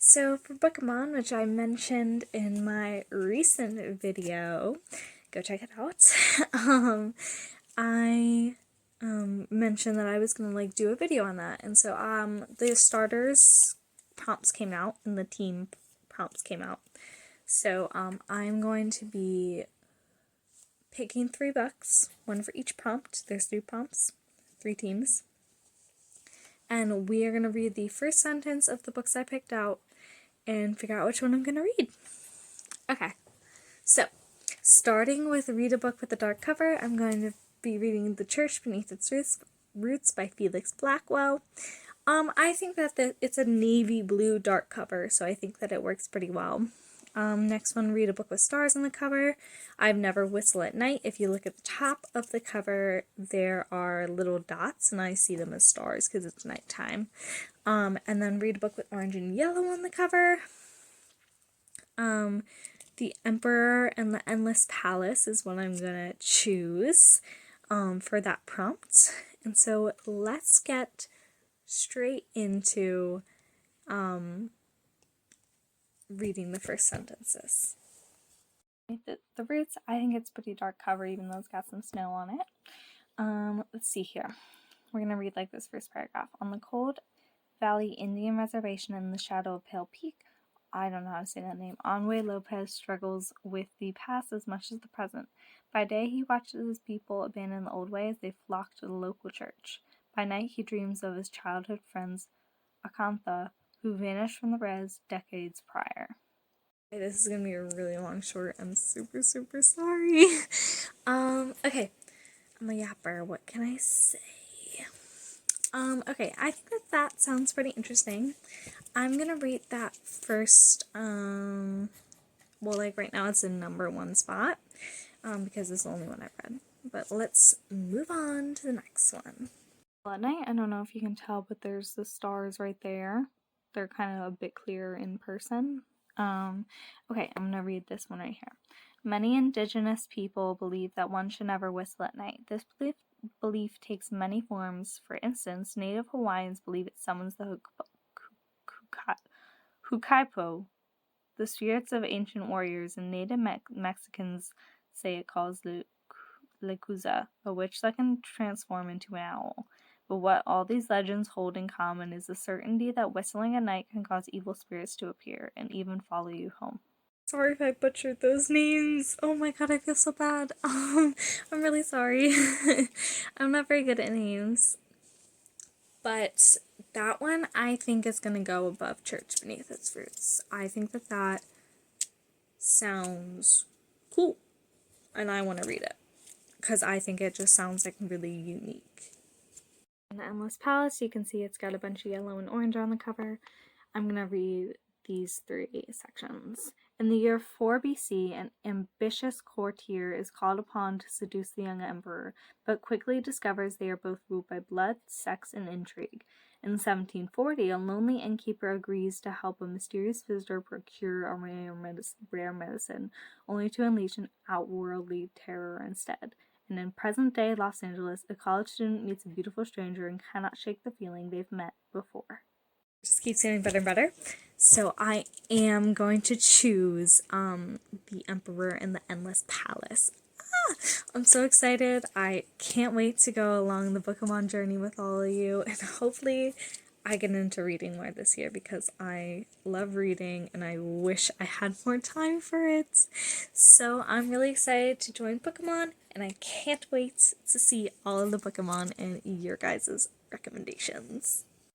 So for Bookemon, which I mentioned in my recent video, go check it out. I mentioned that I was gonna do a video on that, and so the starters prompts came out and the team prompts came out. So I'm going to be picking 3 books, one for each prompt. There's 3 prompts, 3 teams. And we are going to read the first sentence of the books I picked out and figure out which one I'm going to read. Okay, so starting with Read a Book with a Dark Cover, I'm going to be reading The Church Beneath Its Roots by Felix Blackwell. I think that it's a navy blue dark cover, so I think that it works pretty well. Next one, Read a Book with Stars on the cover. I've Never Whistle at Night. If you look at the top of the cover, there are little dots, and I see them as stars because it's nighttime. And then Read a Book with Orange and Yellow on the cover. The Emperor and the Endless Palace is what I'm gonna choose for that prompt. And so let's get straight into reading the first sentences. The Roots, I think it's pretty dark cover even though it's got some snow on it. Let's see here. We're going to read this first paragraph. On the Cold Valley Indian Reservation in the shadow of Pale Peak, I don't know how to say that name, Anwe Lopez struggles with the past as much as the present. By day, he watches his people abandon the old way as they flock to the local church. By night, he dreams of his childhood friends, Akantha, who vanished from the res decades prior. Okay, this is gonna be a really long short. I'm super sorry. Okay, I'm a yapper. What can I say? Okay, I think that sounds pretty interesting. I'm gonna rate that first, well, right now it's in #1 spot, because it's the only one I've read. But let's move on to the next one. Well, at night, I don't know if you can tell, but there's the stars right there. They're kind of a bit clearer in person. Okay, I'm gonna read this one right here. Many indigenous people believe that one should never whistle at night. This belief takes many forms. For instance, Native Hawaiians believe it summons the Hukaipo, the spirits of ancient warriors, and Native Mexicans say it calls the Lecuza, a witch that can transform into an owl. But what all these legends hold in common is the certainty that whistling at night can cause evil spirits to appear and even follow you home. Sorry if I butchered those names. Oh my god, I feel so bad. I'm really sorry. I'm not very good at names. But that one I think is going to go above Church Beneath Its Roots. I think that sounds cool. And I want to read it. Because I think it just sounds really unique. In the Endless Palace, you can see it's got a bunch of yellow and orange on the cover. I'm going to read these 3 sections. In the year 4 BC, an ambitious courtier is called upon to seduce the young emperor, but quickly discovers they are both ruled by blood, sex, and intrigue. In 1740, a lonely innkeeper agrees to help a mysterious visitor procure a rare medicine, only to unleash an outworldly terror instead. And in present-day Los Angeles, a college student meets a beautiful stranger and cannot shake the feeling they've met before. It just keeps getting better and better. So I am going to choose The Emperor and the Endless Palace. I'm so excited. I can't wait to go along the Bookemon journey with all of you, and hopefully I get into reading more this year because I love reading and I wish I had more time for it. So I'm really excited to join Bookemon, and I can't wait to see all of the Bookemon and your guys' recommendations.